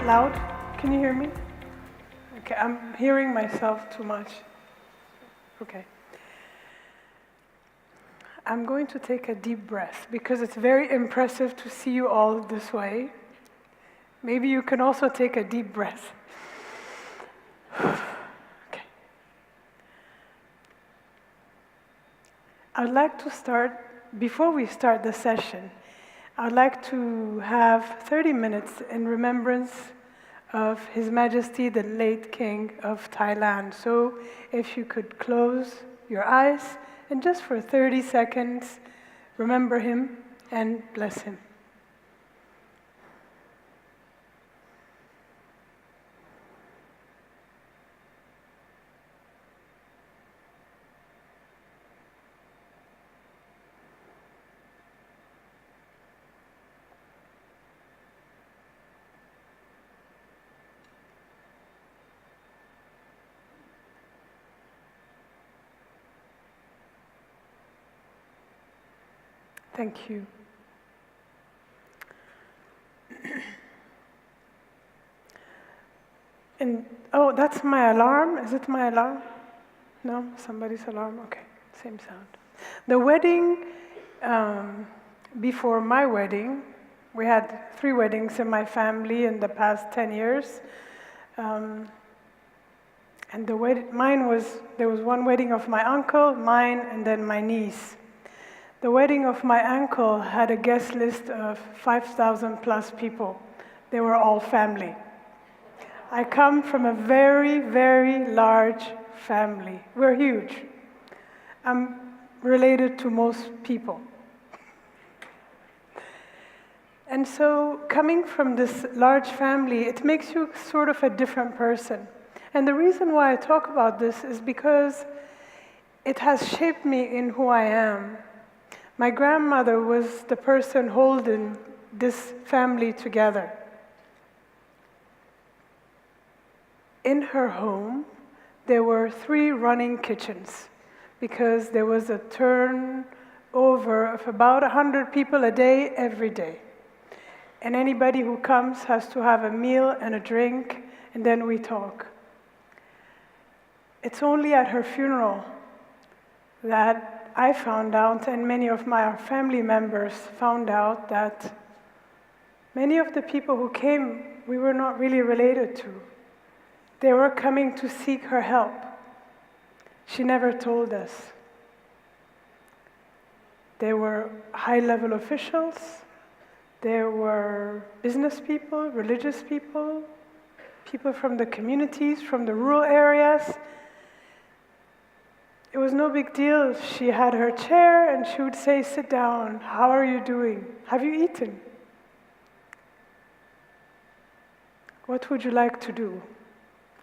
Loud? Can you hear me? Okay, I'm hearing myself too much. Okay. I'm going to take a deep breath because it's very impressive to see you all this way. Maybe you can also take a deep breath. Okay. I'd like to start, before we start the session, I'd like to have 30 minutes in remembrance of His Majesty, the late King of Thailand. So if you could close your eyes and just for 30 seconds, remember him and bless him. Thank you. And oh, that's my alarm. Is it my alarm? No, somebody's alarm. Okay, same sound. The wedding, before my wedding, we had 3 weddings in my family in the past 10 years. And there was one wedding of my uncle, mine, and then my niece. The wedding of my uncle had a guest list of 5,000 plus people. They were all family. I come from a very, very large family. We're huge. I'm related to most people. And so coming from this large family, it makes you sort of a different person. And the reason why I talk about this is because it has shaped me in who I am. My grandmother was the person holding this family together. In her home, there were 3 running kitchens because there was a turnover of about 100 people a day, every day. And anybody who comes has to have a meal and a drink, and then we talk. It's only at her funeral that I found out, and many of my family members found out, that many of the people who came, we were not really related to. They were coming to seek her help. She never told us. There were high-level officials, there were business people, religious people, people from the communities, from the rural areas. It was no big deal. She had her chair and she would say, "Sit down. How are you doing? Have you eaten? What would you like to do?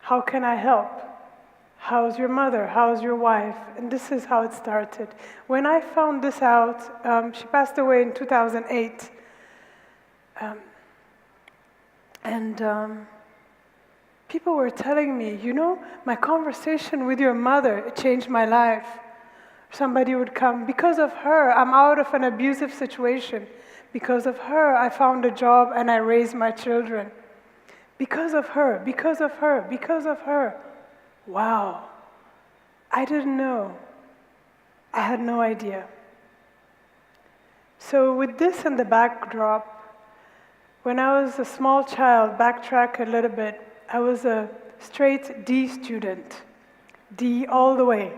How can I help? How's your mother? How's your wife?" And this is how it started. When I found this out, she passed away in 2008. People were telling me, "You know, my conversation with your mother, it changed my life." Somebody would come, "Because of her, I'm out of an abusive situation. Because of her, I found a job and I raised my children. Because of her, because of her, because of her." Wow, I didn't know. I had no idea. So with this in the backdrop, when I was a small child, backtrack a little bit, I was a straight D student, D all the way.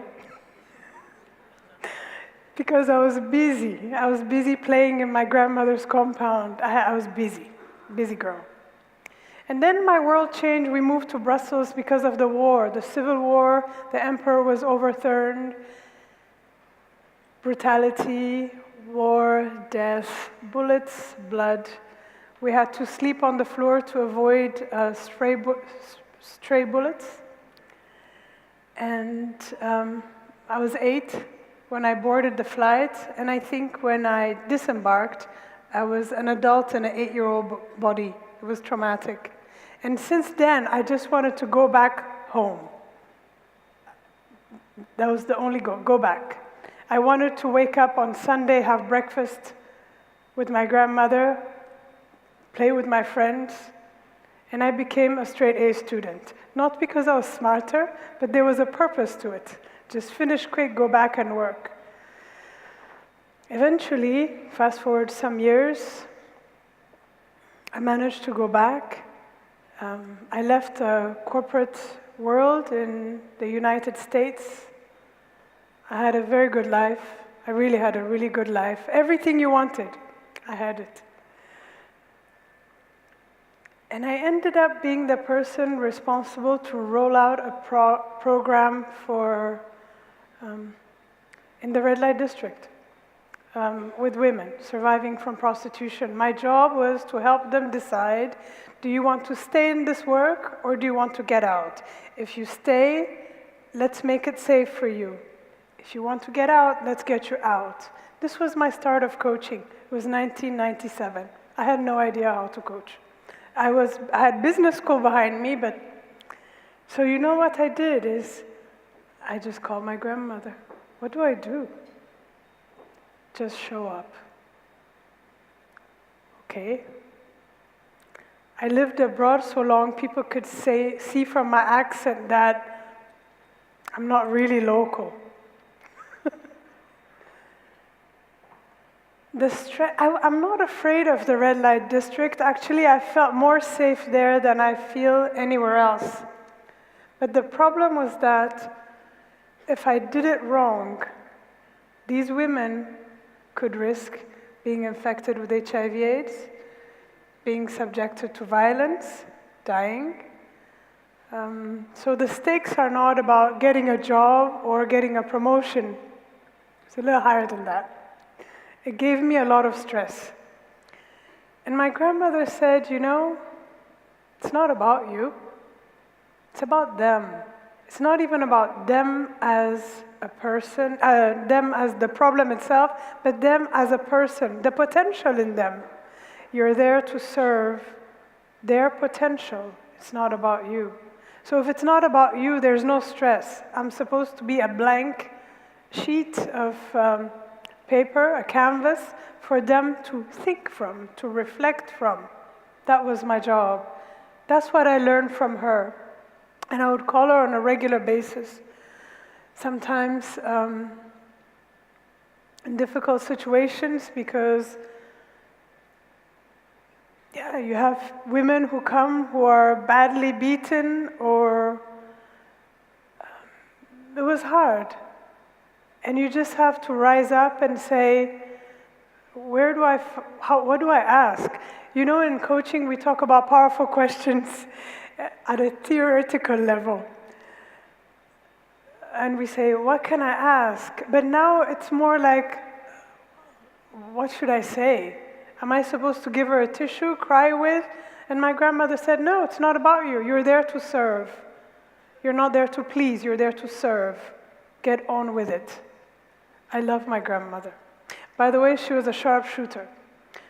Because I was busy. I was busy playing in my grandmother's compound. I was busy girl. And then my world changed. We moved to Brussels because of the war, the civil war. The emperor was overthrown. Brutality, war, death, bullets, blood. We had to sleep on the floor to avoid stray bullets. And I was 8 when I boarded the flight, and I think when I disembarked, I was an adult in an 8-year-old body. It was traumatic. And since then, I just wanted to go back home. That was the only goal, go back. I wanted to wake up on Sunday, have breakfast with my grandmother, play with my friends, And I became a straight A student. Not because I was smarter, but there was a purpose to it. Just finish quick, go back and work. Eventually, fast forward some years, I managed to go back. I left the corporate world in the United States. I had a very good life. I really had a really good life. Everything you wanted, I had it. And I ended up being the person responsible to roll out a program for in the red light district with women surviving from prostitution. My job was to help them decide, do you want to stay in this work or do you want to get out? If you stay, let's make it safe for you. If you want to get out, let's get you out. This was my start of coaching. It was 1997. I had no idea how to coach. I had business school behind me, but so you know what I did is I just called my grandmother. What do I do? Just show up. Okay. I lived abroad so long people could see from my accent that I'm not really local. I'm not afraid of the red light district. Actually, I felt more safe there than I feel anywhere else. But the problem was that if I did it wrong, these women could risk being infected with HIV/AIDS, being subjected to violence, dying. So the stakes are not about getting a job or getting a promotion. It's a little higher than that. It gave me a lot of stress. And my grandmother said, you know, it's not about you. It's about them. It's not even about them as a person, them as the problem itself, but them as a person, the potential in them. You're there to serve their potential. It's not about you. So if it's not about you, there's no stress. I'm supposed to be a blank sheet of paper, a canvas, for them to think from, to reflect from. That was my job. That's what I learned from her. And I would call her on a regular basis. Sometimes in difficult situations because you have women who come who are badly beaten or it was hard. And you just have to rise up and say, what do I ask? You know, in coaching, we talk about powerful questions at a theoretical level. And we say, what can I ask? But now it's more like, what should I say? Am I supposed to give her a tissue, cry with? And my grandmother said, no, it's not about you. You're there to serve. You're not there to please, you're there to serve. Get on with it. I love my grandmother. By the way, she was a sharpshooter.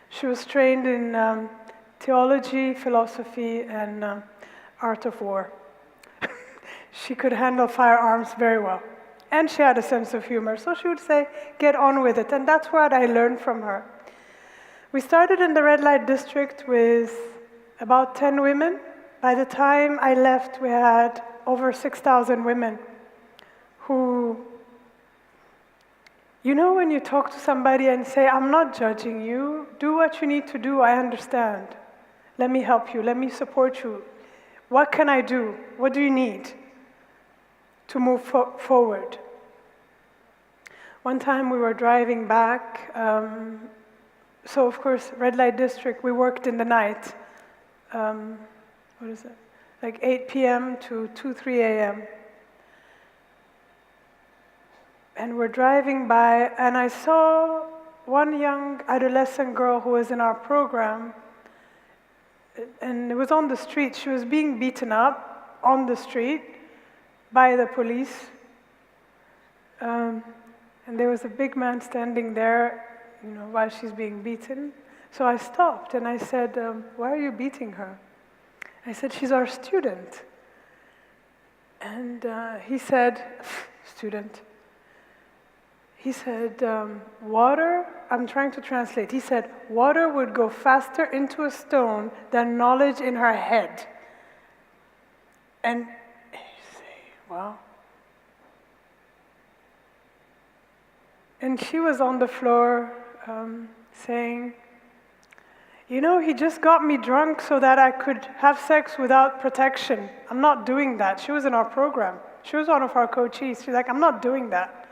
She was trained in theology, philosophy, and art of war. She could handle firearms very well. And she had a sense of humor. So she would say, get on with it. And that's what I learned from her. We started in the red light district with about 10 women. By the time I left, we had over 6,000 women who, you know, when you talk to somebody and say, I'm not judging you, do what you need to do, I understand. Let me help you, let me support you. What can I do? What do you need to move forward? One time we were driving back, so of course, red light district, we worked in the night. Like 8 p.m. to 2, 3 a.m. And we're driving by, and I saw one young adolescent girl who was in our program, and it was on the street. She was being beaten up on the street by the police. And there was a big man standing there, you know, while she's being beaten. So I stopped and I said, why are you beating her? I said, she's our student. And he said, student. He said, water, I'm trying to translate. He said, water would go faster into a stone than knowledge in her head. And you say, wow. And she was on the floor saying, you know, he just got me drunk so that I could have sex without protection. I'm not doing that. She was in our program. She was one of our coachees. She's like, I'm not doing that.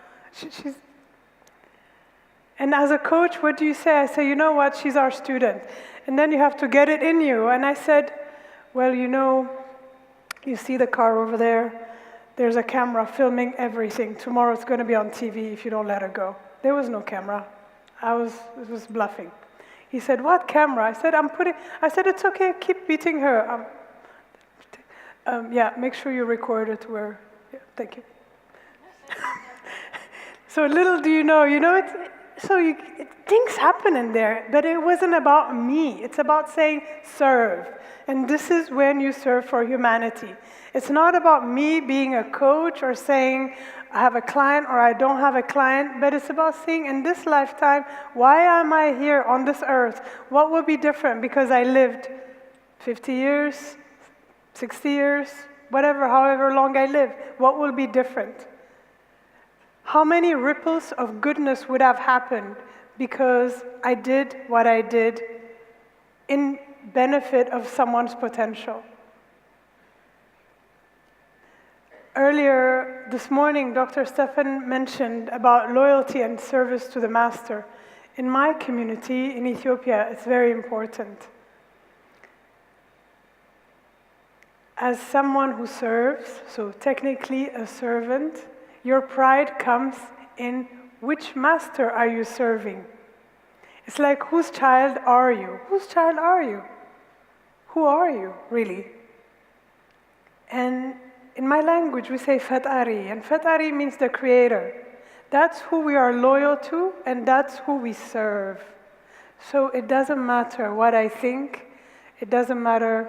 And as a coach, what do you say? I say, you know what, she's our student. And then you have to get it in you. And I said, well, you know, you see the car over there? There's a camera filming everything. Tomorrow it's going to be on TV if you don't let her go. There was no camera. I was bluffing. He said, what camera? I said, it's okay, keep beating her. Yeah, make sure you record it where, yeah, thank you. So little do you know, things happen in there, but it wasn't about me. It's about saying, serve. And this is when you serve for humanity. It's not about me being a coach or saying, I have a client or I don't have a client, but it's about saying, in this lifetime, why am I here on this earth? What will be different because I lived 50 years, 60 years, whatever, however long I live? What will be different? How many ripples of goodness would have happened because I did what I did in benefit of someone's potential? Earlier this morning, Dr. Stefan mentioned about loyalty and service to the master. In my community in Ethiopia, it's very important. As someone who serves, so technically a servant, your pride comes in which master are you serving? It's like, whose child are you? Whose child are you? Who are you, really? And in my language, we say Fatari, and Fatari means the creator. That's who we are loyal to, and that's who we serve. So it doesn't matter what I think, it doesn't matter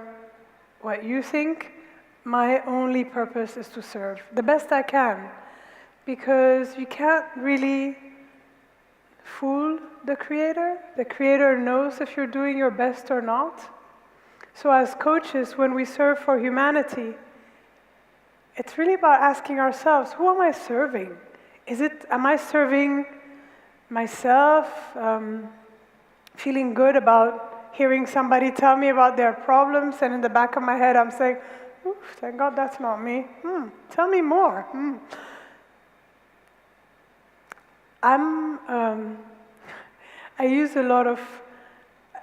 what you think. My only purpose is to serve the best I can, because you can't really fool the creator. The creator knows if you're doing your best or not. So as coaches, when we serve for humanity, it's really about asking ourselves, who am I serving? Am I serving myself, feeling good about hearing somebody tell me about their problems, and in the back of my head I'm saying, thank God that's not me. Tell me more. I use a lot of,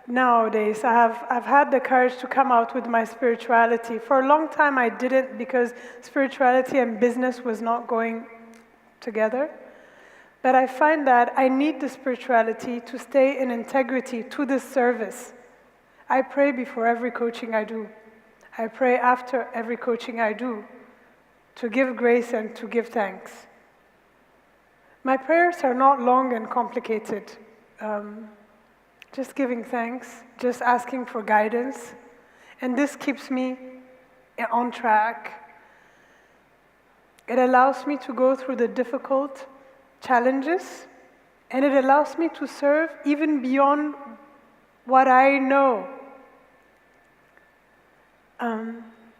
nowadays, I've had the courage to come out with my spirituality. For a long time I didn't, because spirituality and business was not going together. But I find that I need the spirituality to stay in integrity to this service. I pray before every coaching I do. I pray after every coaching I do, to give grace and to give thanks. My prayers are not long and complicated. Just giving thanks, just asking for guidance. And this keeps me on track. It allows me to go through the difficult challenges, and it allows me to serve even beyond what I know.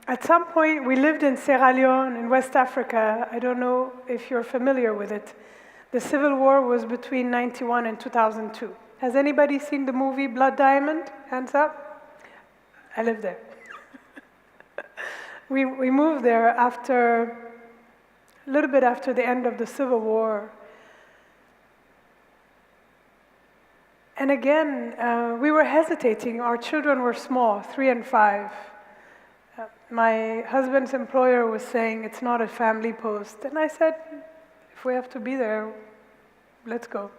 At some point, we lived in Sierra Leone in West Africa. I don't know if you're familiar with it. The Civil War was between 1991 and 2002. Has anybody seen the movie Blood Diamond? Hands up. I lived there. We moved there a little bit after the end of the Civil War. And again, we were hesitating. Our children were small, 3 and 5. My husband's employer was saying, it's not a family post. And I said, if we have to be there, let's go.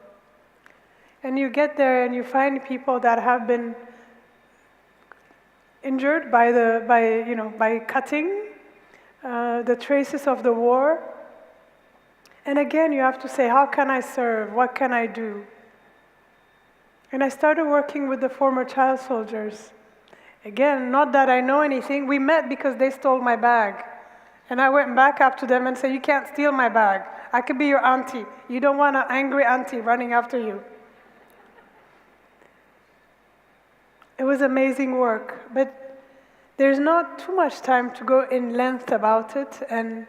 And you get there and you find people that have been injured by cutting the traces of the war. And again, you have to say, how can I serve? What can I do? And I started working with the former child soldiers. Again, not that I know anything. We met because they stole my bag. And I went back up to them and said, you can't steal my bag. I could be your auntie. You don't want an angry auntie running after you. It was amazing work, but there's not too much time to go in length about it, and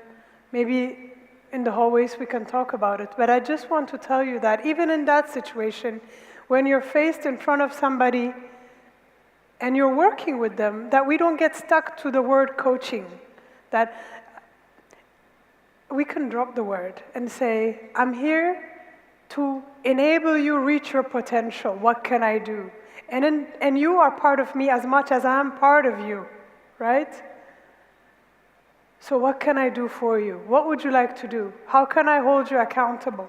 maybe in the hallways we can talk about it. But I just want to tell you that even in that situation, when you're faced in front of somebody and you're working with them, that we don't get stuck to the word coaching, that we can drop the word and say, I'm here to enable you reach your potential. What can I do? And you are part of me as much as I'm part of you, right? So what can I do for you? What would you like to do? How can I hold you accountable?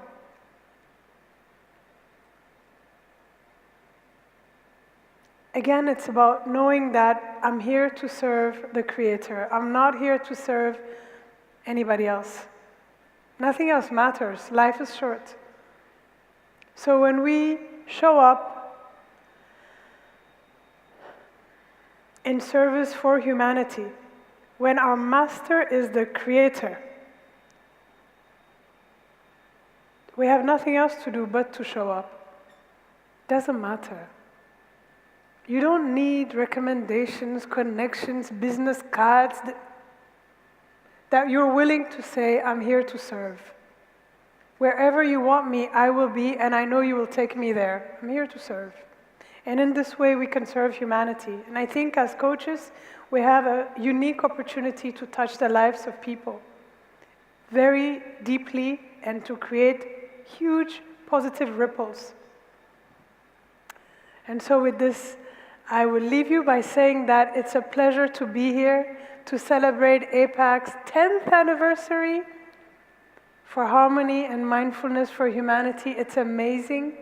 Again, it's about knowing that I'm here to serve the Creator. I'm not here to serve anybody else. Nothing else matters. Life is short. So when we show up in service for humanity, when our master is the Creator, we have nothing else to do but to show up. Doesn't matter. You don't need recommendations, connections, business cards, that you're willing to say, I'm here to serve. Wherever you want me, I will be, and I know you will take me there. I'm here to serve. And in this way, we can serve humanity. And I think as coaches, we have a unique opportunity to touch the lives of people very deeply and to create huge positive ripples. And so with this, I will leave you by saying that it's a pleasure to be here to celebrate AIPAC's 10th anniversary for harmony and mindfulness for humanity. It's amazing.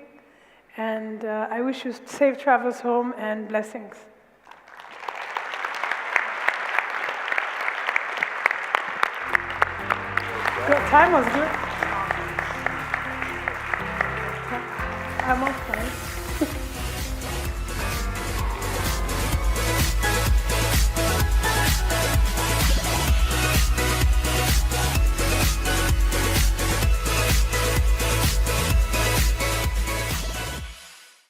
And I wish you safe travels home and blessings. Good. Time was good. I'm on time.